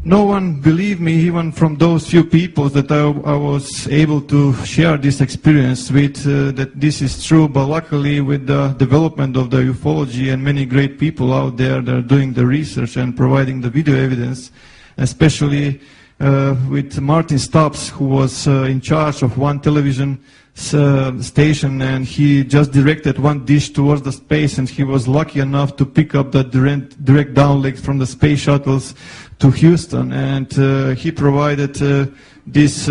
No one believed me, even from those few people that I was able to share this experience with, that this is true. But luckily, with the development of the ufology and many great people out there that are doing the research and providing the video evidence, especially with Martin Stubbs, who was in charge of one television station, and he just directed one dish towards the space, and he was lucky enough to pick up the direct downlink from the space shuttles to Houston, and he provided this.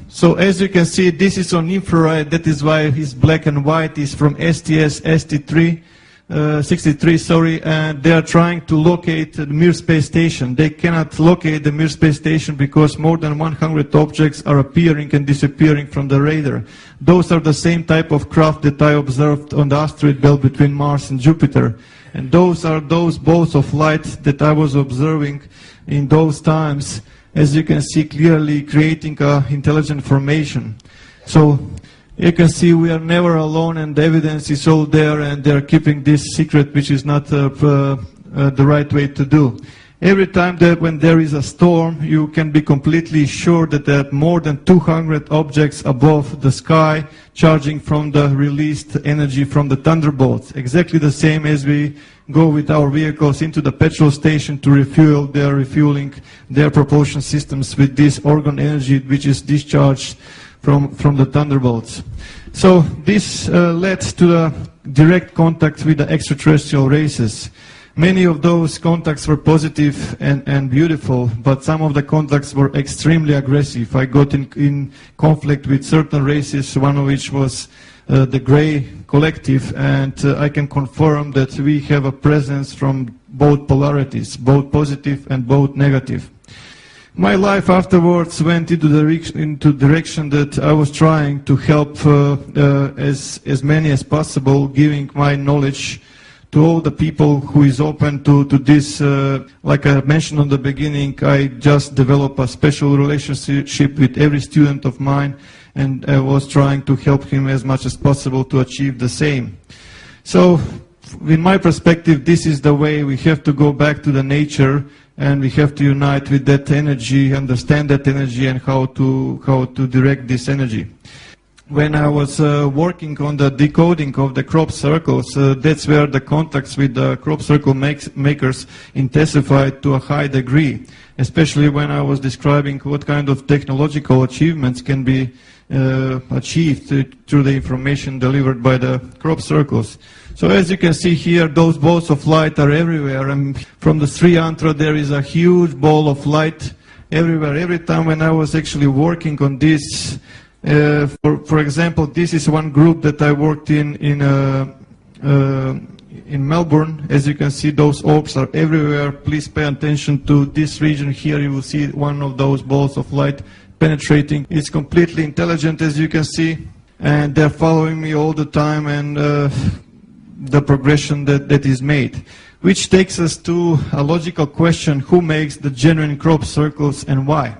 So as you can see, this is on infrared. That is why his black and white is from STS-63. 63, sorry, and they are trying to locate the Mir space station. They cannot locate the Mir space station because more than 100 objects are appearing and disappearing from the radar. Those are the same type of craft that I observed on the asteroid belt between Mars and Jupiter. And those are those balls of light that I was observing in those times, as you can see clearly, creating intelligent formation. So you can see we are never alone, and the evidence is all there, and they are keeping this secret, which is not the right way to do. Every time that when there is a storm, you can be completely sure that there are more than 200 objects above the sky charging from the released energy from the thunderbolts. Exactly the same as we go with our vehicles into the petrol station to refuel. They are refueling their propulsion systems with this organ energy, which is discharged from the thunderbolts. So this led to the direct contact with the extraterrestrial races. Many of those contacts were positive and beautiful, but some of the contacts were extremely aggressive. I got in conflict with certain races, one of which was the Gray Collective, and I can confirm that we have a presence from both polarities, both positive and both negative. My life afterwards went into direction that I was trying to help as many as possible, giving my knowledge to all the people who is open to this. Like I mentioned on the beginning, I just developed a special relationship with every student of mine, and I was trying to help him as much as possible to achieve the same. So, in my perspective, this is the way. We have to go back to the nature, and we have to unite with that energy, understand that energy, and how to direct this energy. When I was working on the decoding of the crop circles, that's where the contacts with the crop circle makers intensified to a high degree, especially when I was describing what kind of technological achievements can be achieved through the information delivered by the crop circles. So as you can see here, those balls of light are everywhere, and from the Sri Yantra there is a huge ball of light everywhere. Every time when I was actually working on this, for example, this is one group that I worked in Melbourne. As you can see, those orbs are everywhere. Please pay attention to this region here. You will see one of those balls of light penetrating. It's completely intelligent, as you can see, and they're following me all the time, and the progression that is made. Which takes us to a logical question: who makes the genuine crop circles and why?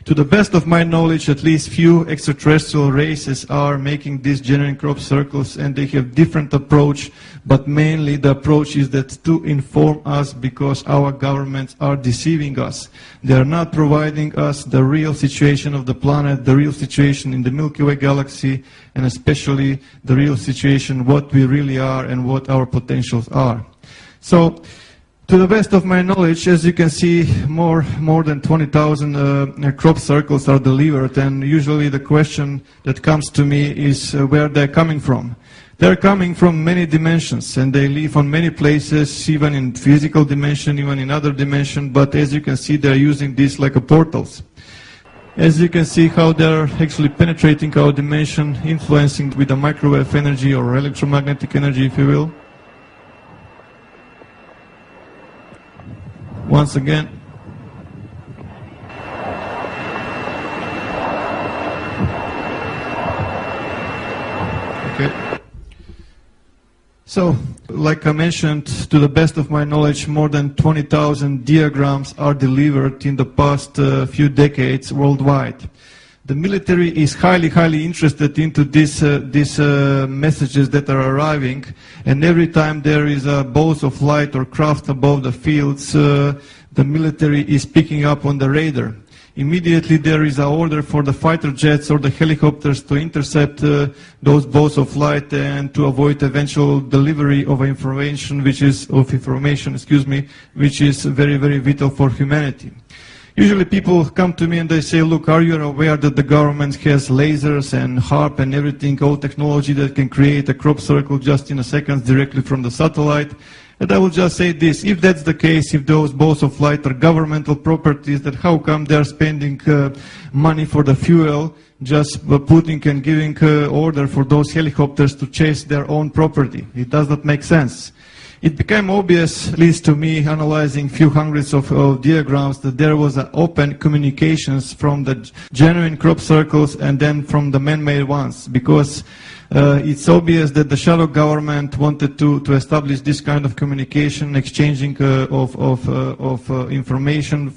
To the best of my knowledge, at least few extraterrestrial races are making these genuine crop circles, and they have different approach, but mainly the approach is that to inform us, because our governments are deceiving us. They are not providing us the real situation of the planet, the real situation in the Milky Way galaxy, and especially the real situation, what we really are and what our potentials are. So, to the best of my knowledge, as you can see, more than 20,000 crop circles are delivered, and usually the question that comes to me is where they're coming from. They're coming from many dimensions, and they live on many places, even in physical dimension, even in other dimension, but as you can see, they're using this like a portals. As you can see how they're actually penetrating our dimension, influencing with the microwave energy or electromagnetic energy, if you will. Once again. Okay. So, like I mentioned, to the best of my knowledge, more than 20,000 diagrams are delivered in the past few decades worldwide. The military is highly interested into these messages that are arriving, and every time there is a bolt of light or craft above the fields, the military is picking up on the radar. Immediately there is an order for the fighter jets or the helicopters to intercept those bolts of light and to avoid eventual delivery of information, which is very vital for humanity. Usually people come to me and they say, look, are you aware that the government has lasers and HARP and everything, all technology that can create a crop circle just in a second directly from the satellite? And I will just say this, if that's the case, if those bolts of light are governmental properties, then how come they're spending money for the fuel, just putting and giving order for those helicopters to chase their own property? It does not make sense. It became obvious, at least to me, analyzing few hundreds of diagrams, that there was an open communications from the genuine crop circles and then from the man-made ones, because it's obvious that the shadow government wanted to establish this kind of communication, exchanging of information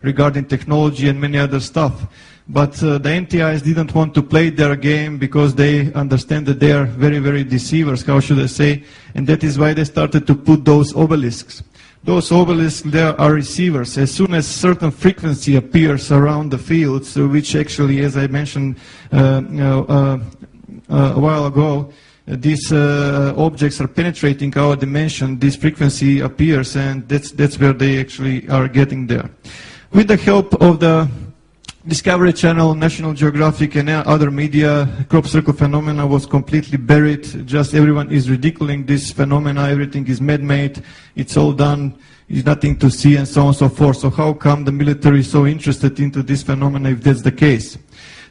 regarding technology and many other stuff. But the NTIs didn't want to play their game because they understand that they are very deceivers, how should I say, and that is why they started to put those obelisks. Those obelisks, there are receivers. As soon as certain frequency appears around the fields, which actually, as I mentioned a while ago, these objects are penetrating our dimension, this frequency appears, and that's where they actually are getting there. With the help of the Discovery Channel, National Geographic and other media, crop circle phenomena was completely buried. Just everyone is ridiculing this phenomena, everything is man-made, it's all done, there's nothing to see and so on and so forth. So how come the military is so interested into this phenomena if that's the case?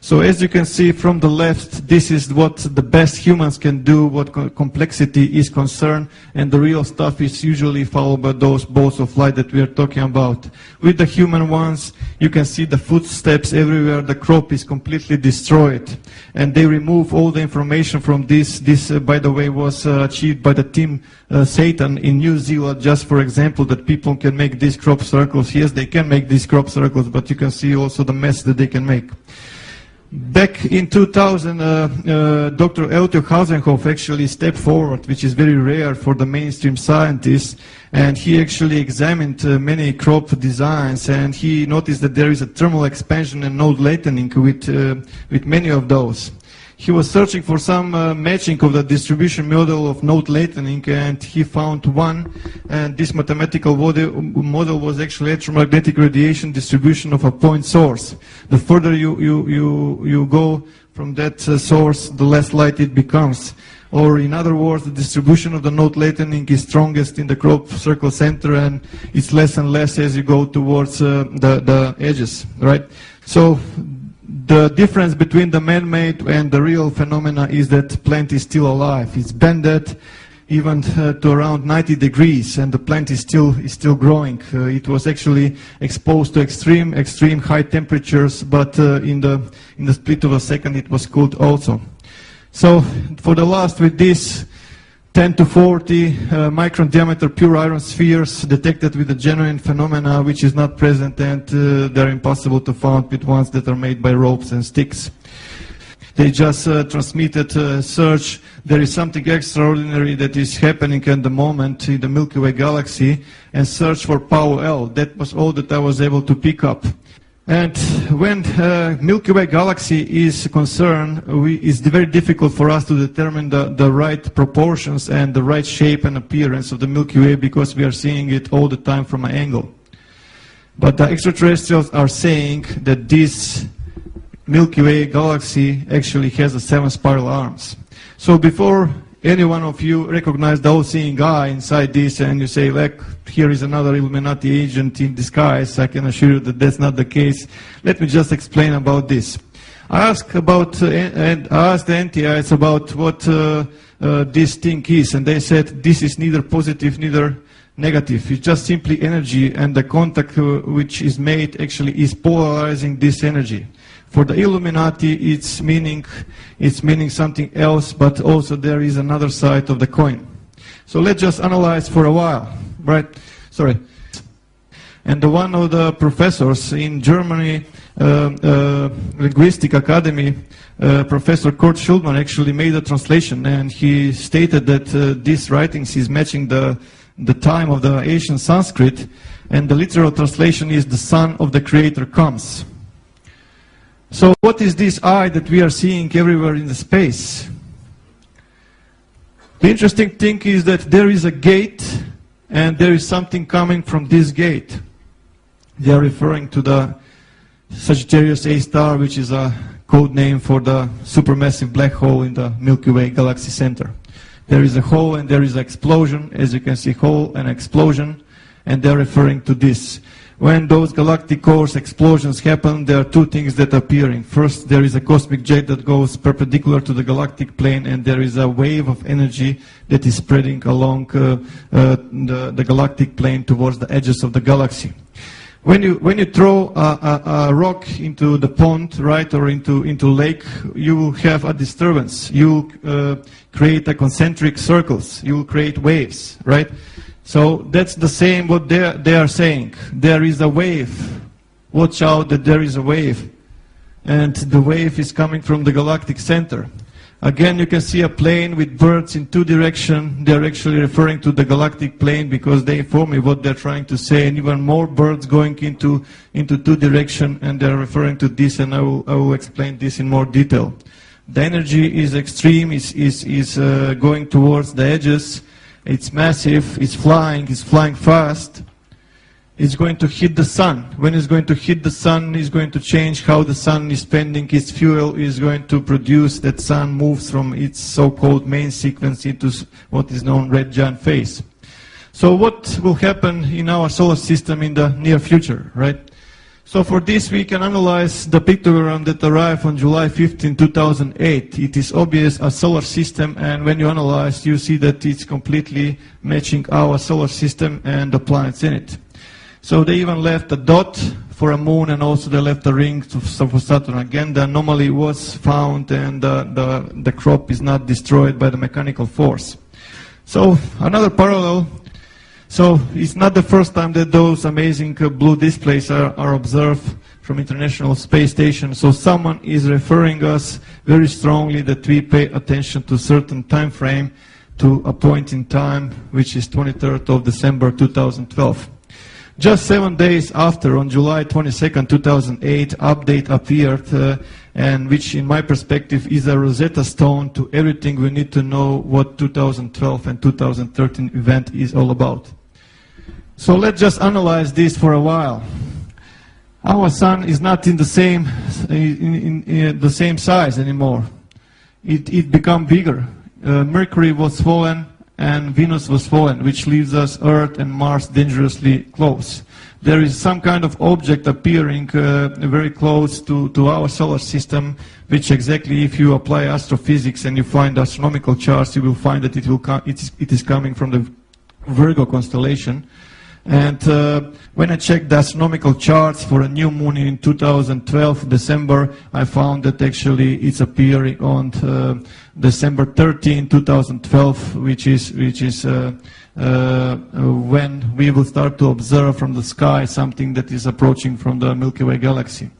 So as you can see from the left, this is what the best humans can do, what complexity is concerned, and the real stuff is usually followed by those bolts of light that we are talking about. With the human ones, you can see the footsteps everywhere, the crop is completely destroyed, and they remove all the information from this. This, by the way, was achieved by the team Satan in New Zealand, just for example, that people can make these crop circles. Yes, they can make these crop circles, but you can see also the mess that they can make. Back in 2000, Dr. Eltio Hausenhoff actually stepped forward, which is very rare for the mainstream scientists, and he actually examined many crop designs, and he noticed that there is a thermal expansion and node lengthening with many of those. He was searching for some matching of the distribution model of node lengthening, and he found one, and this mathematical model was actually electromagnetic radiation distribution of a point source. The further you go from that source, the less light it becomes. Or in other words, the distribution of the node lengthening is strongest in the crop circle center, and it's less and less as you go towards the edges, right? So the difference between the man-made and the real phenomena is that plant is still alive. It's bended even to around 90 degrees, and the plant is still growing. It was actually exposed to extreme high temperatures, but in the split of a second it was cooled also. So for the last, with this 10 to 40 micron diameter pure iron spheres detected with the genuine phenomena, which is not present, and they're impossible to find with ones that are made by ropes and sticks. They just transmitted search. There is something extraordinary that is happening at the moment in the Milky Way galaxy, and search for Power L. That was all that I was able to pick up. And when Milky Way galaxy is concerned, it's very difficult for us to determine the right proportions and the right shape and appearance of the Milky Way, because we are seeing it all the time from an angle. But the extraterrestrials are saying that this Milky Way galaxy actually has 7 spiral arms. So before any one of you recognize the all-seeing eye inside this and you say, like, here is another Illuminati agent in disguise, I can assure you that that's not the case. Let me just explain about this. I asked the NTIs about what this thing is, and they said this is neither positive neither negative. It's just simply energy, and the contact which is made actually is polarizing this energy. For the Illuminati, it's meaning something else, but also there is another side of the coin. So let's just analyze for a while, right? Sorry. And one of the professors in Germany, Linguistic Academy, Professor Kurt Schulman, actually made a translation, and he stated that these writings is matching the time of the ancient Sanskrit, and the literal translation is "the Son of the Creator comes." So what is this eye that we are seeing everywhere in the space? The interesting thing is that there is a gate, and there is something coming from this gate. They are referring to the Sagittarius A star, which is a code name for the supermassive black hole in the Milky Way galaxy center. There is a hole and there is an explosion. As you can see, hole and explosion, and they're referring to this. When those galactic cores explosions happen, there are two things that are appearing. First, there is a cosmic jet that goes perpendicular to the galactic plane, and there is a wave of energy that is spreading along the galactic plane towards the edges of the galaxy. When you throw a rock into the pond, right, or into lake, you will have a disturbance. You create a concentric circles. You will create waves, right? So that's the same what they are saying. There is a wave. Watch out that there is a wave. And the wave is coming from the galactic center. Again, you can see a plane with birds in two directions. They're actually referring to the galactic plane because they inform me what they're trying to say. And even more birds going into two directions, and they're referring to this, and I will explain this in more detail. The energy is extreme, is going towards the edges. It's massive, it's flying fast. It's going to hit the sun. When it's going to hit the sun, it's going to change how the sun is spending its fuel. Is going to produce that sun moves from its so-called main sequence into what is known red giant phase. So what will happen in our solar system in the near future, right? So for this we can analyze the pictogram that arrived on July 15, 2008. It is obvious a solar system, and when you analyze you see that it's completely matching our solar system and the planets in it. So they even left a dot for a moon, and also they left a ring for Saturn. Again, the anomaly was found, and the crop is not destroyed by the mechanical force. So another parallel. So it's not the first time that those amazing blue displays are observed from International Space Station. So someone is referring us very strongly that we pay attention to a certain time frame, to a point in time, which is 23rd of December 2012. Just 7 days after, on July 22nd, 2008, update appeared, and which in my perspective is a Rosetta Stone to everything we need to know what 2012 and 2013 event is all about. So let's just analyze this for a while. Our sun is not in the same size anymore. It become bigger. Mercury was fallen and Venus was fallen, which leaves us Earth and Mars dangerously close. There is some kind of object appearing very close to our solar system, which exactly, if you apply astrophysics and you find astronomical charts, you will find that it is coming from the Virgo constellation. And when I checked the astronomical charts for a new moon in 2012, December, I found that actually it's appearing on December 13, 2012, which is when we will start to observe from the sky something that is approaching from the Milky Way galaxy.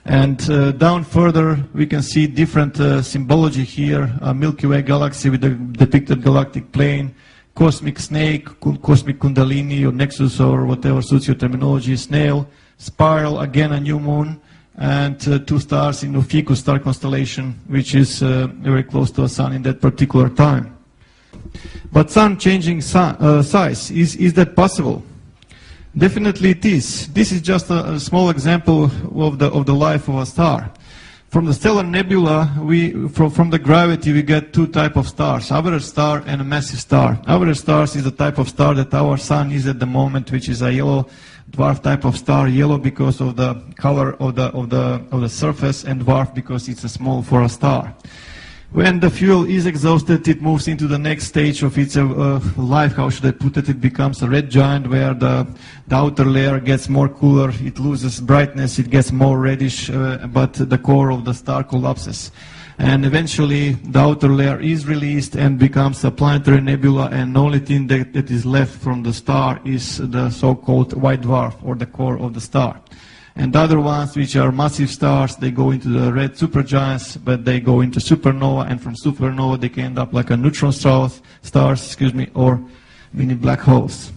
And down further, we can see different symbology here, a Milky Way galaxy with the depicted galactic plane, cosmic snake, cosmic kundalini or nexus or whatever suits your terminology, snail, spiral, again a new moon, and two stars in the Ficus star constellation, which is very close to a sun in that particular time. But sun changing size, is that possible? Definitely it is. This is just a small example of the life of a star. From the stellar nebula, from the gravity, we get two types of stars, average star and a massive star. Average stars is the type of star that our sun is at the moment, which is a yellow dwarf type of star. Yellow because of the color of the surface, and dwarf because it's a small for a star. When the fuel is exhausted, it moves into the next stage of its life. How should I put it? It becomes a red giant, where the outer layer gets more cooler, it loses brightness, it gets more reddish, but the core of the star collapses. And eventually the outer layer is released and becomes a planetary nebula, and the only thing that is left from the star is the so-called white dwarf, or the core of the star. And the other ones, which are massive stars, they go into the red supergiants, but they go into supernova, and from supernova they can end up like a neutron stars, or mini black holes.